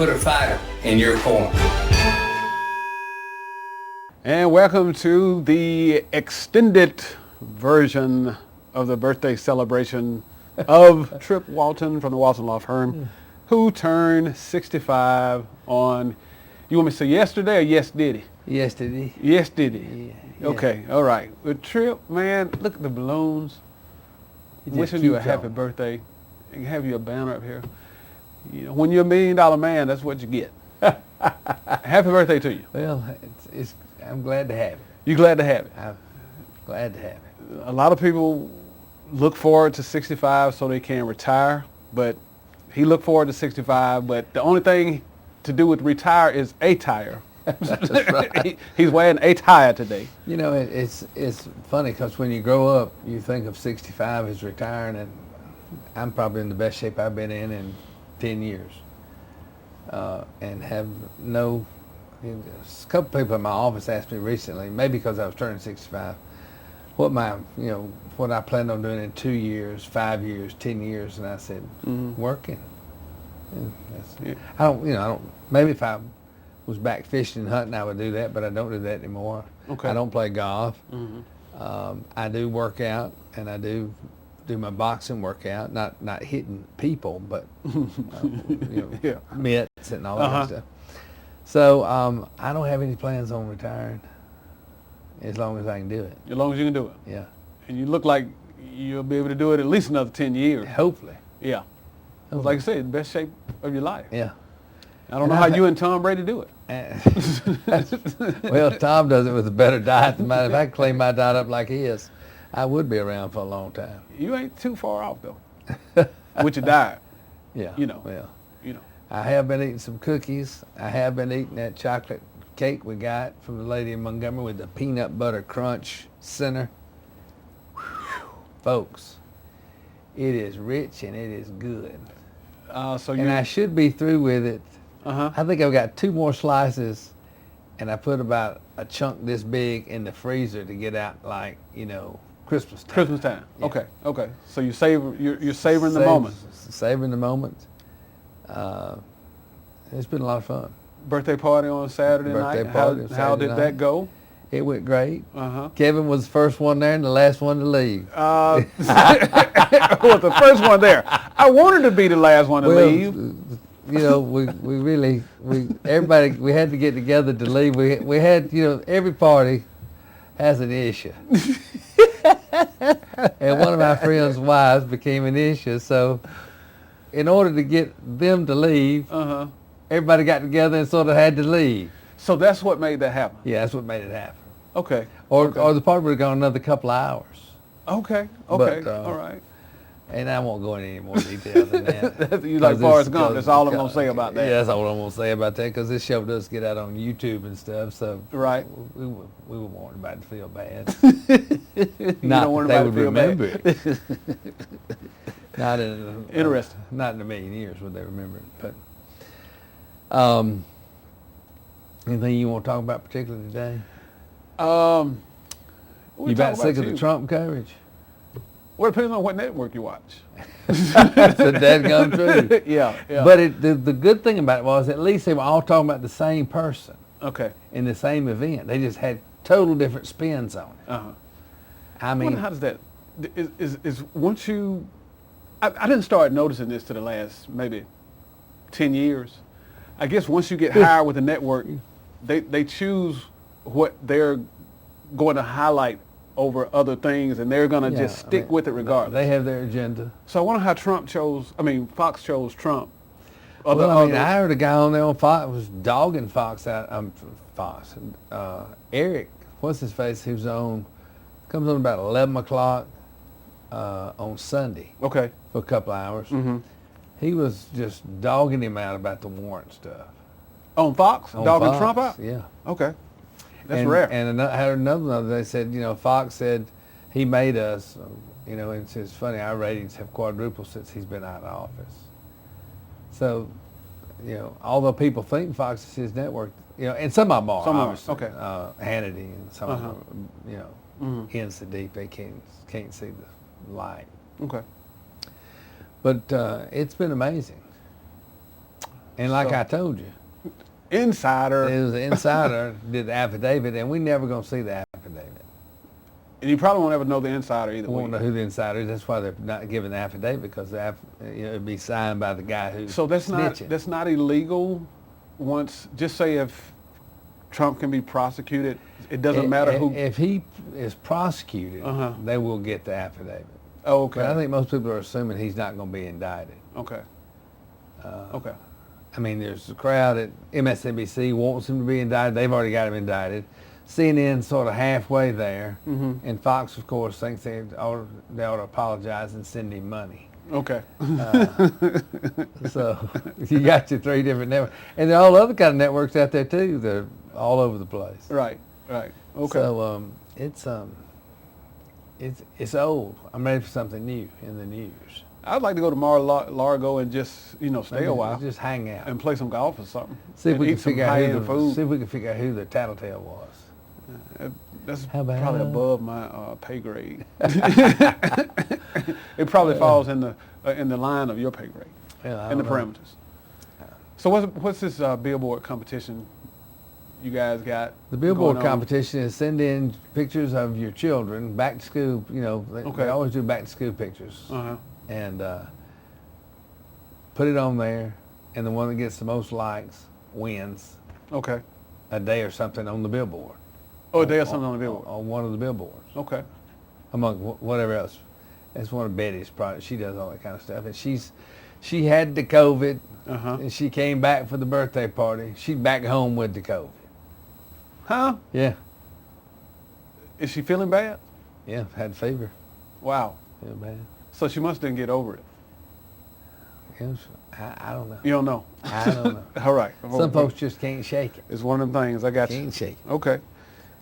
put a fighter in your corner. And welcome to the extended version of the birthday celebration of Trip Walton from the Walton Law Firm, who turned 65 on, you want me to say yesterday or yes did he? Yesterday. Yes did he? Yeah. Okay, all right. But Trip, man, look at the balloons. Wishing you a happy birthday. And have you a banner up here. You know, when you're $1 million man, that's what you get. Happy birthday to you. Well, I'm glad to have it. You glad to have it? I'm glad to have it. A lot of people look forward to 65 so they can retire, but he looked forward to 65, but the only thing to do with retire is a tire. That's right. He's wearing a tire today. You know, it's funny because when you grow up, you think of 65 as retiring, and I'm probably in the best shape I've been in 10 years. And have no, a couple people in my office asked me recently, maybe because I was turning 65, what I planned on doing in 2 years, 5 years, 10 years, and I said, working. Maybe if I was back fishing and hunting, I would do that, but I don't do that anymore. Okay. I don't play golf. I do work out, and I do my boxing workout, not hitting people, but mitts and all that stuff. So I don't have any plans on retiring as long as I can do it. As long as you can do it. Yeah. And you look like you'll be able to do it at least another 10 years. Hopefully. Yeah. Like I said, the best shape of your life. Yeah. I don't know how you and Tom Brady do it. Well, Tom does it with a better diet than mine. If I could clean my diet up like his, I would be around for a long time. You ain't too far off though, with your diet. Yeah. Well. I have been eating some cookies. I have been eating that chocolate cake we got from the lady in Montgomery with the peanut butter crunch center. Folks, it is rich and it is good. And I should be through with it. I think I've got 2 more slices, and I put about a chunk this big in the freezer to get out like, Christmas time. Christmas time. Yeah. Okay. So you're savoring the moment. Savoring the moment. It's been a lot of fun. Birthday party on Saturday night. How did that go? It went great. Kevin was the first one there and the last one to leave. Was the first one there. I wanted to be the last one to leave. We had to get together to leave. We had, every party has an issue. And one of my friends' wives became an issue. So in order to get them to leave, everybody got together and sort of had to leave. So that's what made that happen? Yeah, that's what made it happen. Okay. Or the party would have gone another couple of hours. Okay. All right. And I won't go into any more detail than that. You like Forrest Gump, that's all I'm going to say about that. Yeah, that's all I'm going to say about that, because this show does get out on YouTube and stuff, so right. we would want everybody to feel bad. Not don't want they everybody would to feel remember bad. it. Interesting. Not in a million years would they remember it. But anything you want to talk about particularly today? You about sick of the Trump coverage? Well, it depends on what network you watch. That's a dadgum truth. Yeah. But the good thing about it was at least they were all talking about the same person. Okay. In the same event. They just had total different spins on it. I mean, how does that, is once you, I didn't start noticing this to the last maybe 10 years. I guess once you get hired with a network, they choose what they're going to highlight over other things, and they're going to just stick with it regardless. They have their agenda. So I wonder how Fox chose Trump. I heard a guy on there on Fox was dogging Fox out. Fox. Eric, what's his face? He was comes on about 11 o'clock on Sunday. Okay. For a couple of hours. He was just dogging him out about the warrant stuff. On Fox? Dogging Trump out? Yeah. Okay. That's rare. And I heard another, they said, Fox said he made us, and it's funny, our ratings have quadrupled since he's been out of office. So, although people think Fox is his network, and some of them are, obviously. Okay. Hannity and some of them, in so deep they can't see the light. Okay. But it's been amazing. And like So- I told you, Insider, it was an insider did the affidavit, and we never gonna see the affidavit. and you probably won't ever know the insider either We way. won't know who the insider is. That's why they're not giving the affidavit, because it'd be signed by the guy who's So that's snitching. not illegal. Once, just say if Trump can be prosecuted, it doesn't matter who. If he is prosecuted, Uh-huh. they will get the affidavit. Oh, okay. But I think most people are assuming he's not going to be indicted. Okay. Okay. I mean, there's a crowd at MSNBC wants him to be indicted. They've already got him indicted. CNN sort of halfway there, and Fox, of course, thinks they ought to apologize and send him money. Okay. So you got your three different networks, and there are all other kind of networks out there too. They're all over the place. Right. Right. Okay. So it's old. I'm ready for something new in the news. I'd like to go to Mar-a-Lago and just stay a while Just hang out. and play some golf or something. See if and we eat can some figure out high-end who food. see if we can figure out who the tattletale was. That's How about- probably above my pay grade. It probably falls in the line of your pay grade, Yeah, I in the don't know. parameters. So what's this billboard competition you guys got? The billboard going on? competition is send in pictures of your children back to school. They Okay. always do back to school pictures, Uh-huh. and put it on there, and the one that gets the most likes wins Okay. a day or something on the billboard. Oh, they have something on the billboard. On one of the billboards, Okay. among whatever else. That's one of Betty's projects. She does all that kind of stuff, and she had the COVID, Uh-huh. and she came back for the birthday party. She's back home with the COVID. Huh? Yeah, Is she feeling bad? yeah, had fever. Wow. Yeah, bad. So she must didn't get over it. Yes, I don't know. You don't know. I don't know. All right. Some folks just can't shake it. It's one of them things. I got you. Can't shake it. Okay.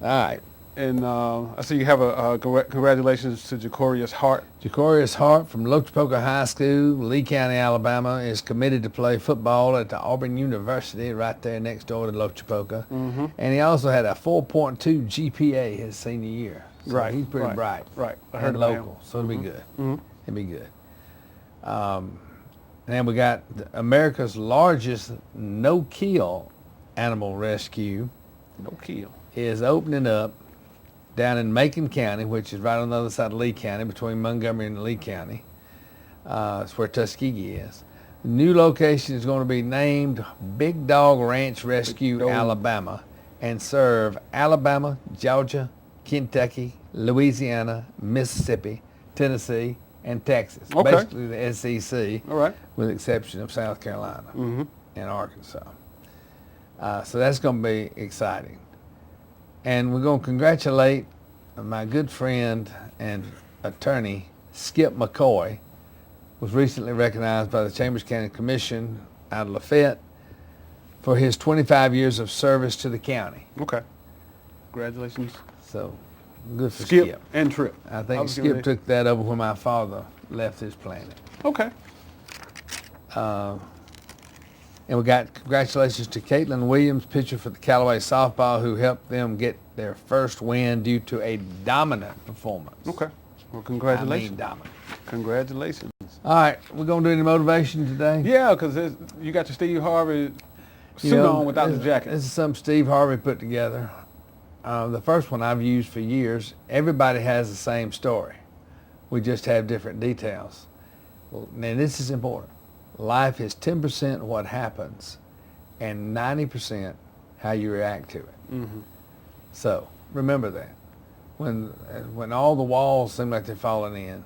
All right. And I see you have a congratulations to Jacorius Hart. Jacorius Hart from Lochapoka High School, Lee County, Alabama, is committed to play football at the Auburn University right there next door to Lochapoka. Mm-hmm. And he also had a 4.2 GPA his senior year. So Right. he's pretty right, bright. Right. I And heard about him. local, so it'll be good. Mhm. It'll be good. And then we got America's largest no-kill animal rescue No kill. is opening up down in Macon County, which is right on the other side of Lee County, between Montgomery and Lee County. It's where Tuskegee is. The new location is going to be named Big Dog Ranch Rescue, Dog. Alabama, and serve Alabama, Georgia, Kentucky, Louisiana, Mississippi, Tennessee, and Texas. Okay. Basically the SEC, All right. with the exception of South Carolina Mm-hmm. and Arkansas. So that's going to be exciting. And we're going to congratulate my good friend and attorney, Skip McCoy, was recently recognized by the Chambers County Commission out of Lafayette for his 25 years of service to the county. Okay. Congratulations, So good for Skip, Skip. and Trip. I I think was gonna Skip say- took that over when my father left this planet. Okay. And we got congratulations to Caitlin Williams, pitcher for the Callaway softball, who helped them get their first win due to a dominant performance. Okay. Well, I congratulations. mean dominant. Congratulations. All right, we're going to do any motivation today? Yeah, because you got your Steve Harvey suit You know, on without the this- jacket. This is something Steve Harvey put together. The first one I've used for years. Everybody has the same story. We just have different details. Well, and this is important. Life is 10% what happens and 90% how you react to it. Mm-hmm. So remember that. When all the walls seem like they're falling in,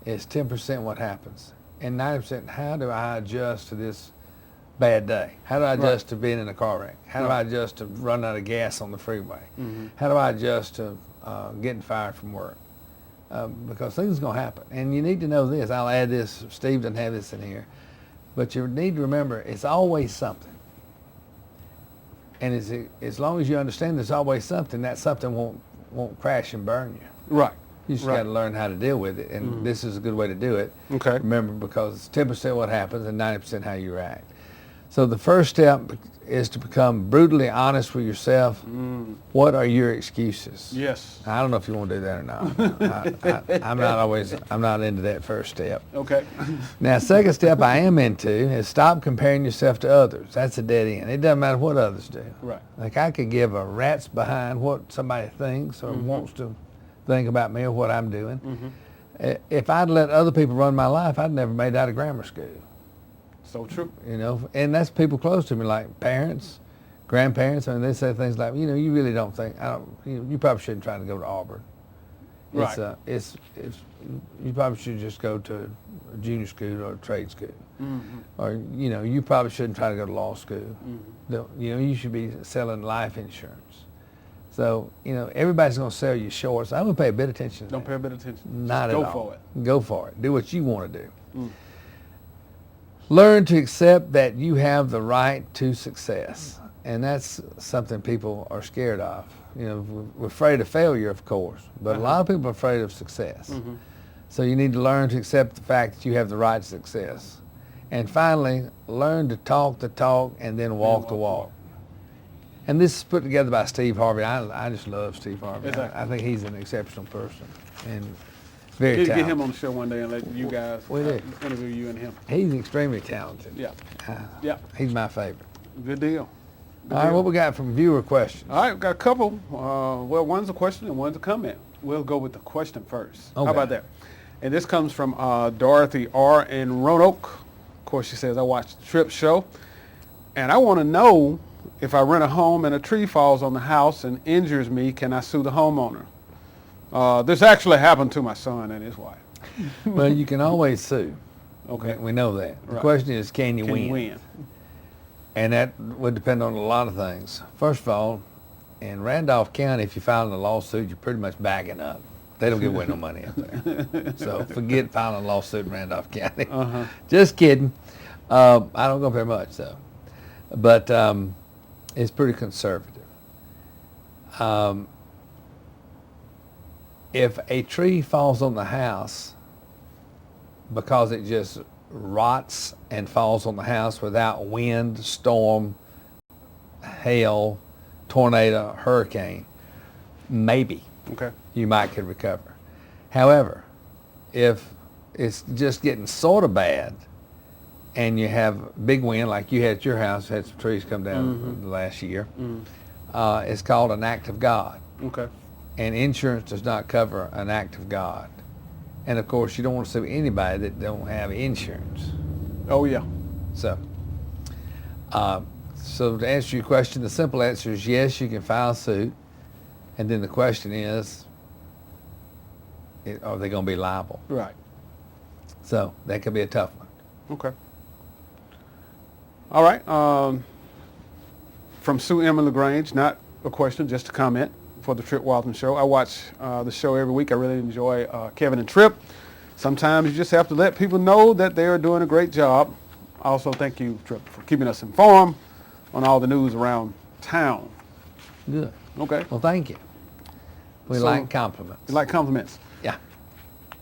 it's 10% what happens. And 90%, how do I adjust to this bad day? How do I adjust to being in a car wreck? How do I adjust to running out of gas on the freeway? Mm-hmm. How do I adjust to getting fired from work? Because things are going to happen. And you need to know this. I'll add this. Steve doesn't have this in here. But you need to remember, it's always something. And as long as you understand there's always something, that something won't crash and burn you. Right. You just Right. got to learn how to deal with it. And this is a good way to do it. Okay. Remember, because it's 10% what happens and 90% how you react. So the first step is to become brutally honest with yourself. What are your excuses? Yes. I don't know if you want to do that or not. I'm not into that first step. Okay. Now, second step I am into is stop comparing yourself to others. That's a dead end. It doesn't matter what others do. Right. Like I could give a rat's behind what somebody thinks or wants to think about me or what I'm doing. If I'd let other people run my life, I'd never made it out of grammar school. So true. You know, and that's people close to me, like parents, grandparents. I mean, they say things like, you really don't think, you probably shouldn't try to go to Auburn. Right. You probably should just go to a junior school or a trade school. Or, you probably shouldn't try to go to law school. You should be selling life insurance. So, everybody's going to sell you short. So I'm going to pay a bit of attention to Don't that. pay a bit of attention. Not Just at go all. for it. Go for it. Do what you want to do. Learn to accept that you have the right to success. And that's something people are scared of. We're afraid of failure, of course, but a lot of people are afraid of success. So you need to learn to accept the fact that you have the right to success. And finally, learn to talk the talk and then walk the walk. And this is put together by Steve Harvey. I just love Steve Harvey. Exactly. I think he's an exceptional person and very Get talented. him on the show one day and let you guys We do. interview you and him. He's extremely talented. Yeah. Yeah. He's my favorite. Good deal. Good All right, deal. what we got from viewer questions? All right, we've got a couple. Well, one's a question and one's a comment. We'll go with the question first. Okay. How about that? And this comes from Dorothy R. in Roanoke. Of course, she says, I watched the Trip show, and I want to know if I rent a home and a tree falls on the house and injures me, can I sue the homeowner? This actually happened to my son and his wife. Well, you can always sue. Okay. We know that. The Right. question is, can you Can win? you win? And that would depend on a lot of things. First of all, in Randolph County, if you're filing a lawsuit, you're pretty much backing up. They don't give away no money up there. So forget filing a lawsuit in Randolph County. Just kidding. I don't go up there much, though. But it's pretty conservative. If a tree falls on the house because it just rots and falls on the house without wind, storm, hail, tornado, hurricane, maybe Okay. you might could recover. However, if it's just getting sort of bad and you have big wind like you had at your house, had some trees come down the last year, it's called an act of God. Okay. And insurance does not cover an act of God. And of course, you don't want to sue anybody that don't have insurance. Oh, yeah. So to answer your question, the simple answer is yes, you can file suit. And then the question is, are they going to be liable? Right. So that could be a tough one. Okay. All right. From Sue Emma LaGrange, not a question, just a comment for the Trip Walton Show. I watch the show every week. I really enjoy Kevin and Trip. Sometimes you just have to let people know that they are doing a great job. Also, thank you, Trip, for keeping us informed on all the news around town. Good. Okay. Well, thank you. We So- like compliments. You like compliments. Yeah.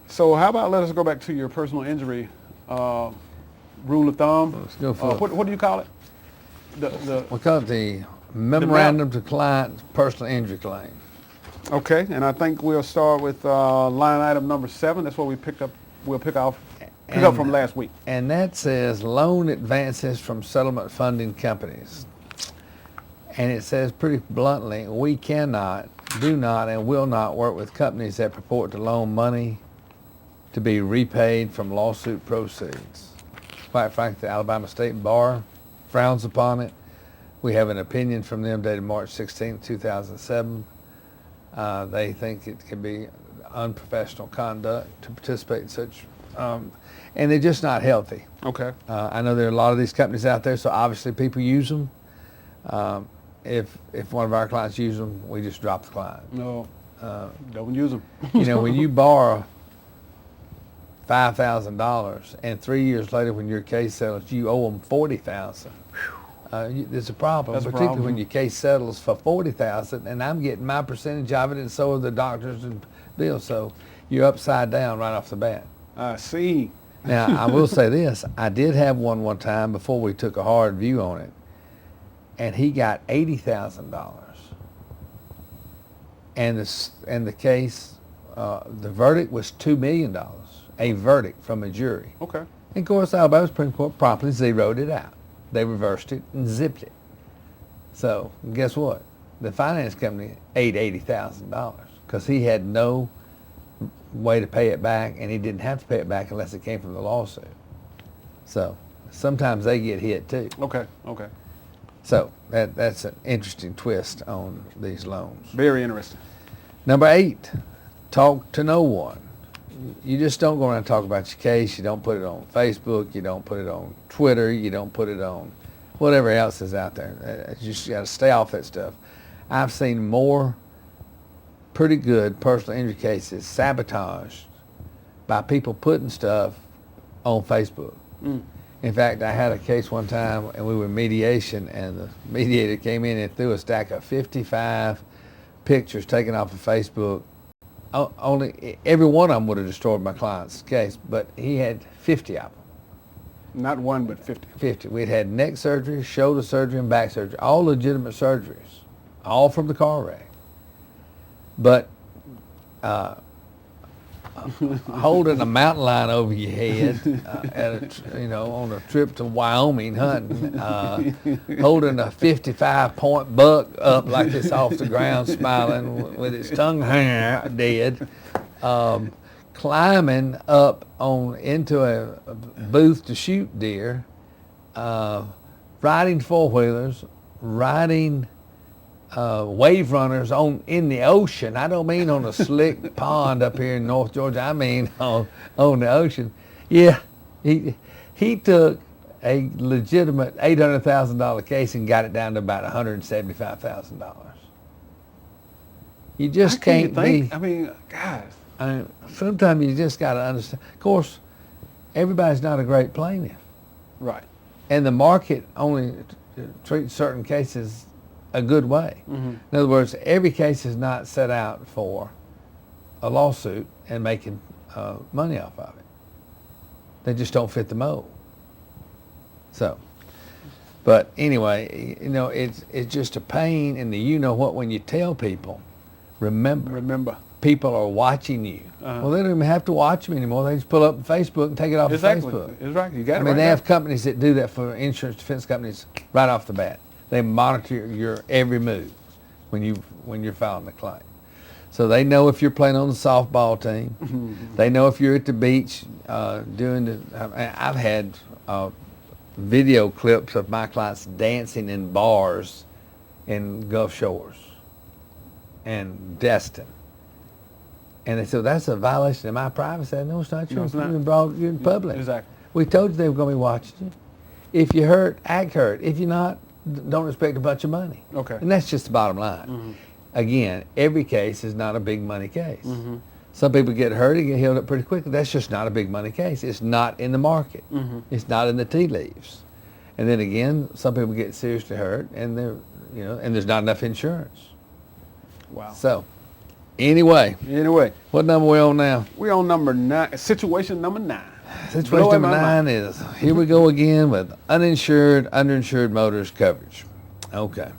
So how about let us go back to your personal injury rule of thumb. Let's go for it. What do you call it? We call it the Memorandum to Client Personal Injury Claim. Okay, and I think we'll start with line item number 7. That's what we picked up. We'll pick up from last week. And that says loan advances from settlement funding companies. And it says pretty bluntly, we cannot, do not, and will not work with companies that purport to loan money to be repaid from lawsuit proceeds. Quite frankly, the Alabama State Bar frowns upon it. We have an opinion from them dated March 16, 2007. They think it can be unprofessional conduct to participate in such, and they're just not healthy. Okay. I know there are a lot of these companies out there, so obviously people use them. If one of our clients uses them, we just drop the client. No, don't use them. When you borrow $5,000 and 3 years later when your case settles, you owe them $40,000. There's a problem, That's a particularly problem. when your case settles for $40,000 and I'm getting my percentage of it and so are the doctors and bills. So you're upside down right off the bat. I see. Now, I will say this. I did have one time before we took a hard view on it, and he got $80,000. And the case, the verdict was $2 million, a verdict from a jury. Okay. And of course, Alabama Supreme Court promptly zeroed it out. They reversed it and zipped it. So guess what? The finance company ate $80,000 because he had no way to pay it back, and he didn't have to pay it back unless it came from the lawsuit. So sometimes they get hit too. Okay. So that's an interesting twist on these loans. Very interesting. Number 8, talk to no one. You just don't go around and talk about your case. You don't put it on Facebook. You don't put it on Twitter. You don't put it on whatever else is out there. You just got to stay off that stuff. I've seen more pretty good personal injury cases sabotaged by people putting stuff on Facebook. In fact, I had a case one time, and we were in mediation, and the mediator came in and threw a stack of 55 pictures taken off of Facebook. Only every one of them would have destroyed my client's case, but he had 50 of them. Not one, but 50. 50. We'd had neck surgery, shoulder surgery, and back surgery, all legitimate surgeries, all from the car wreck. But holding a mountain lion over your head, on a trip to Wyoming hunting, holding a 55-point buck up like this off the ground, smiling with its tongue dead, climbing up into a booth to shoot deer, riding four-wheelers, riding wave runners in the ocean. I don't mean on a slick pond up here in North Georgia. I mean on the ocean. Yeah, he took a legitimate $800,000 case and got it down to about $175,000. You just can't be. I mean, guys. Sometimes you just got to understand. Of course, everybody's not a great plaintiff. Right. And the market only treats certain cases a good way. Mm-hmm. In other words, every case is not set out for a lawsuit and making money off of it. They just don't fit the mold. So, but anyway, it's just a pain in the you-know-what when you tell people, remember, people are watching you. Uh-huh. Well, they don't even have to watch them anymore. They just pull up Facebook and take it off of Facebook. Exactly. Right. You got it. I mean, they have companies that do that for insurance defense companies right off the bat. They monitor your every move when you're filing a claim. So they know if you're playing on the softball team. Mm-hmm. They know if you're at the beach doing I've had video clips of my clients dancing in bars in Gulf Shores and Destin. And they said, that's a violation of my privacy. I said, no, it's not. No, it's not. You're in public. Exactly. We told you they were going to be watching you. If you're hurt, act hurt. If you're not, don't expect a bunch of money. Okay. And that's just the bottom line. Mm-hmm. Again, every case is not a big money case. Mm-hmm. Some people get hurt and get healed up pretty quickly. That's just not a big money case. It's not in the market. Mm-hmm. It's not in the tea leaves. And then again, some people get seriously hurt and and there's not enough insurance. Wow. So, anyway, what number are we on now? We're on number 9. Situation number 9. Situation number 9 is, here we go again with uninsured, underinsured motorist coverage. Okay.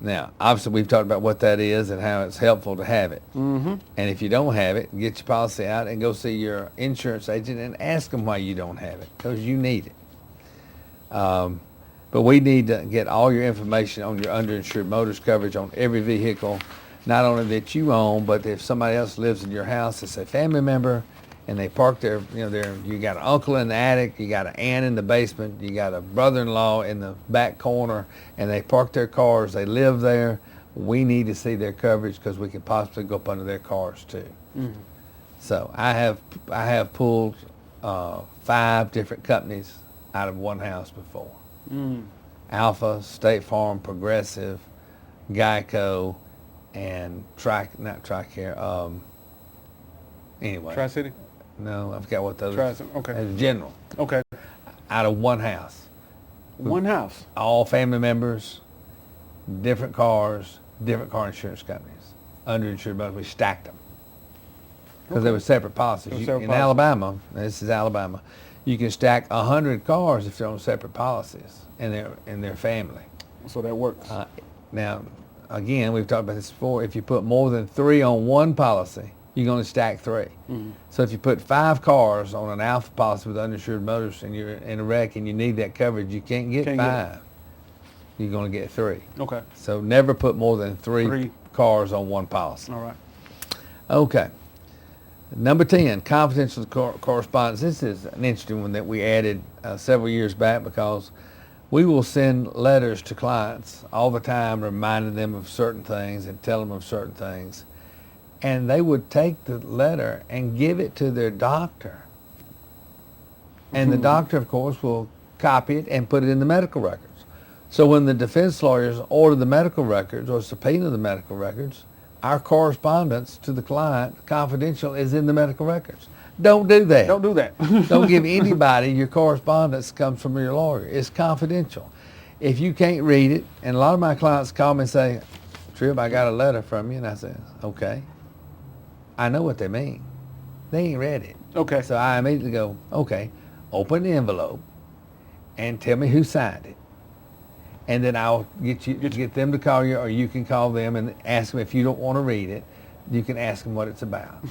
Now, obviously, we've talked about what that is and how it's helpful to have it. Mm-hmm. And if you don't have it, get your policy out and go see your insurance agent and ask them why you don't have it, because you need it. But we need to get all your information on your underinsured motorist coverage on every vehicle, not only that you own, but if somebody else lives in your house, it's a family member, and they park there, you got an uncle in the attic, you got an aunt in the basement, you got a brother-in-law in the back corner, and they park their cars, they live there. We need to see their coverage because we could possibly go up under their cars too. Mm-hmm. So I have pulled 5 different companies out of one house before. Mm. Alpha, State Farm, Progressive, Geico, and Tricare. Anyway. Tri-City? No, I forgot what those. Tri-City, okay. General. Okay. Out of one house. One house. All family members, different cars, different car insurance companies. Underinsured, but we stacked them. Because they were separate policies. In Alabama, this is Alabama, You can stack 100 cars if they're on separate policies and their family. So that works. Now, again, we've talked about this before. If you put more than 3 on one policy, you're going to stack 3. Mm-hmm. So if you put 5 cars on an Alpha policy with uninsured motorists and you're in a wreck and you need that coverage, you can't get 5. You're going to get 3. Okay. So never put more than 3 cars on one policy. All right. Okay. Number 10, confidential correspondence. This is an interesting one that we added several years back because we will send letters to clients all the time reminding them of certain things and telling them of certain things. And they would take the letter and give it to their doctor. And the doctor, of course, will copy it and put it in the medical records. So when the defense lawyers order the medical records or subpoena the medical records, our correspondence to the client, confidential, is in the medical records. Don't do that. Don't do that. Don't give anybody your correspondence comes from your lawyer. It's confidential. If you can't read it, and a lot of my clients call me and say, Tripp, I got a letter from you. And I said, okay. I know what they mean. They ain't read it. Okay. So I immediately go, okay, open the envelope and tell me who signed it. And then I'll get them to call you, or you can call them and ask them. If you don't want to read it, you can ask them what it's about.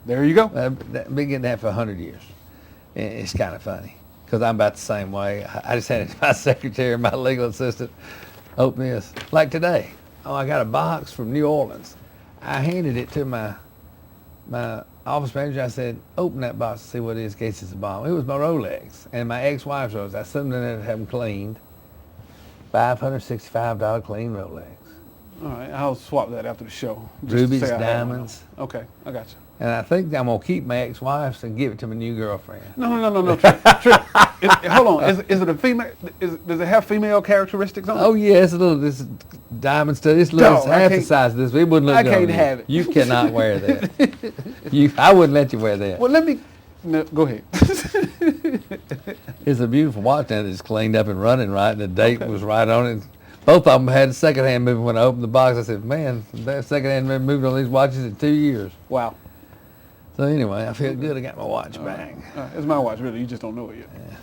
There you go. I've been getting that for 100 years. It's kind of funny because I'm about the same way. I just had it to my secretary, my legal assistant, open this. Like today, I got a box from New Orleans. I handed it to my office manager. I said, open that box and see what it is in case it's a bomb. It was my Rolex and my ex-wife's Rolex. I sent them in there to have them cleaned. $565 clean Rolex. All right, I'll swap that after the show. Rubies, diamonds. Okay, I got you. And I think I'm going to keep my ex-wife's and give it to my new girlfriend. No. Tripp. Hold on. Is it a female? Does it have female characteristics on it? Oh, yeah, it's a little, this diamond stuff. It's half the size of this. It wouldn't look I good can't on you. have it. You cannot wear that. I wouldn't let you wear that. Well, let me. No, go ahead. It's a beautiful watch now that's cleaned up and running right, and the date was right on it. Both of them had a second-hand movement. When I opened the box, I said, man, that second-hand moved on these watches in 2 years. Wow. So anyway, I feel good. I got my watch back. It's my watch, really. You just don't know it yet. Yeah.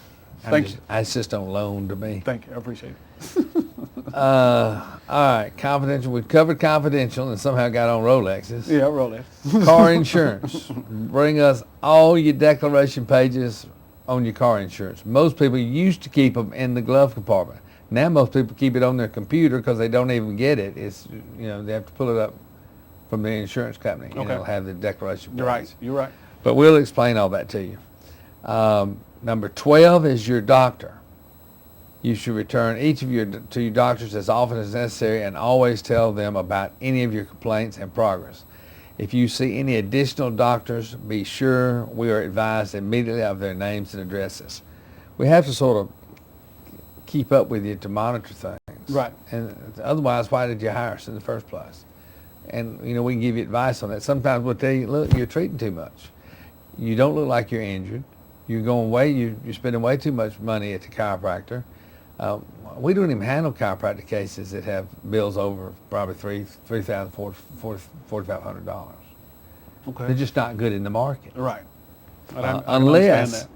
Thank you. It's just on loan to me. Thank you. I appreciate it. All right, confidential. We covered confidential and somehow got on Rolexes. Yeah, Rolex. Car insurance. Bring us all your declaration pages on your car insurance. Most people used to keep them in the glove compartment. Now most people keep it on their computer because they don't even get it. It's, they have to pull it up from the insurance company. Okay. It'll have the declaration page. You're right. You're right. But we'll explain all that to you. Number 12 is your doctor. You should return each of to your doctors as often as necessary and always tell them about any of your complaints and progress. If you see any additional doctors, be sure we are advised immediately of their names and addresses. We have to sort of keep up with you to monitor things. Right. And otherwise, why did you hire us in the first place? And, we can give you advice on that. Sometimes we'll tell you, look, you're treating too much. You don't look like you're injured. You're spending way too much money at the chiropractor. We don't even handle chiropractic cases that have bills over probably $3,000, $4,500. Okay. They're just not good in the market. Right. Unless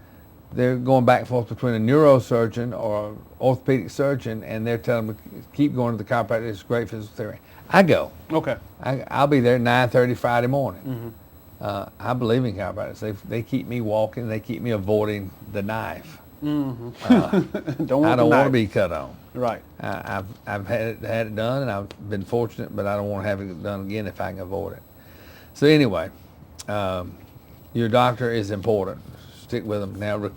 they're going back and forth between a neurosurgeon or an orthopedic surgeon, and they're telling them, keep going to the chiropractor, it's great physical therapy. I go. Okay. I'll be there 9:30 Friday morning. Mm-hmm. I believe in chiropractors. They keep me walking. They keep me avoiding the knife. Mm-hmm. I don't want to be cut on. Right. I've had it done, and I've been fortunate, but I don't want to have it done again if I can avoid it. So anyway, your doctor is important. Stick with them. Now,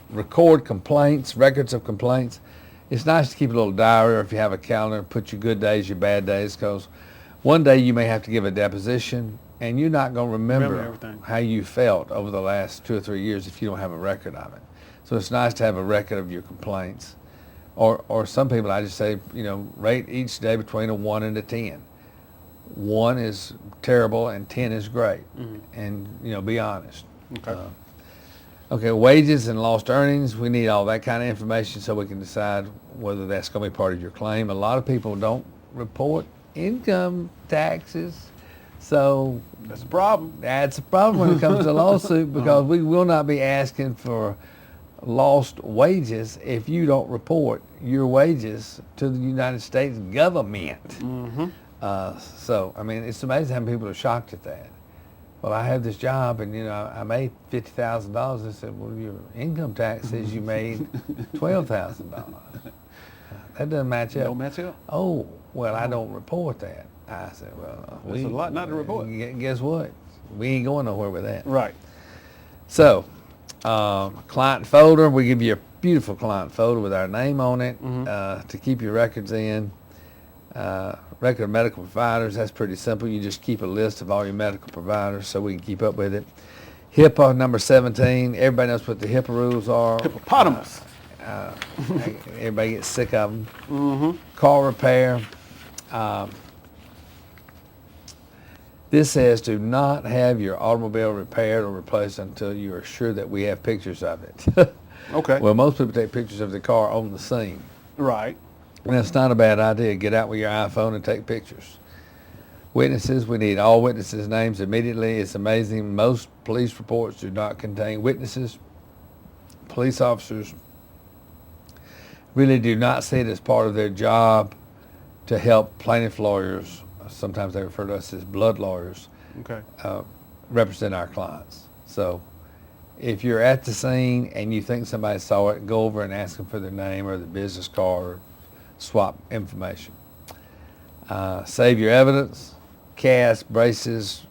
record complaints, records of complaints. It's nice to keep a little diary, or if you have a calendar, put your good days, your bad days, because one day you may have to give a deposition, and you're not going to remember everything. how you felt over the last 2 or 3 years if you don't have a record of it. So it's nice to have a record of your complaints. Or some people, I just say, rate each day between a 1 and a 10. 1 is terrible and 10 is great. Mm-hmm. And, be honest. Okay. Okay, wages and lost earnings, we need all that kind of information so we can decide whether that's going to be part of your claim. A lot of people don't report income taxes. So That's a problem. that's a problem when it comes to a lawsuit because we will not be asking for lost wages if you don't report your wages to the United States government. So, I mean, it's amazing how many people are shocked at that. Well, I have this job and, I made $50,000. I said, well, your income tax says you made $12,000. That doesn't match up. Don't match up. Oh, well, I don't report that. I said, well, That's a lot not to report. Guess what? We ain't going nowhere with that. Right. So, client folder, we give you a beautiful client folder with our name on it to keep your records in. Record of medical providers, that's pretty simple. You just keep a list of all your medical providers so we can keep up with it. HIPAA number 17, everybody knows what the HIPAA rules are. Hippopotamus. Everybody gets sick of them. Car repair. This says do not have your automobile repaired or replaced until you are sure that we have pictures of it. Okay. Well, most people take pictures of the car on the scene. Right. And that's not a bad idea. Get out with your iPhone and take pictures. Witnesses, we need all witnesses' names immediately. It's amazing. Most police reports do not contain witnesses. Police officers really do not see it as part of their job to help plaintiff lawyers. Sometimes they refer to us as blood lawyers. Okay. Represent our clients. So if you're at the scene and you think somebody saw it, go over and ask them for their name or their business card or swap information. Save your evidence, cast, braces,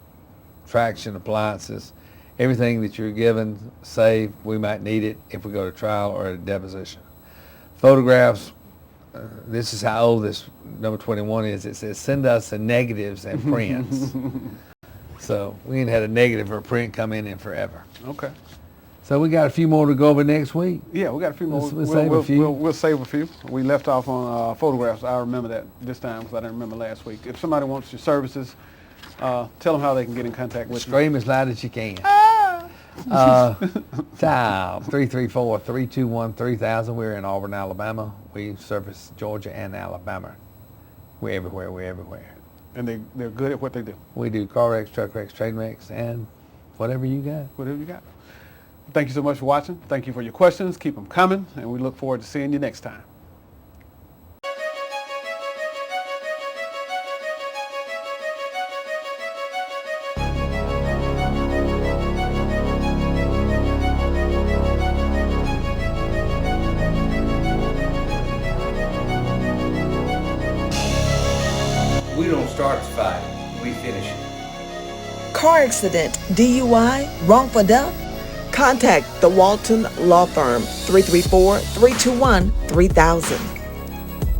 traction appliances, everything that you're given, save. We might need it if we go to trial or at a deposition. Photographs, this is how old this number 21 is. It says send us the negatives and prints. So we ain't had a negative or a print come in forever. Okay. So we got a few more to go over next week. Yeah, we got a few more. We'll save a few. We'll save a few. We left off on photographs. I remember that this time because I didn't remember last week. If somebody wants your services, tell them how they can get in contact with you. Scream as loud as you can. Dial 334-321-3000. We're in Auburn, Alabama. We service Georgia and Alabama. We're everywhere. We're everywhere. And they're good at what they do. We do car wrecks, truck wrecks, train wrecks, and whatever you got. Whatever you got. Thank you so much for watching. Thank you for your questions. Keep them coming, and we look forward to seeing you next time. We don't start the fight, we finish it. Car accident, DUI, wrongful death? Contact the Walton Law Firm, 334-321-3000.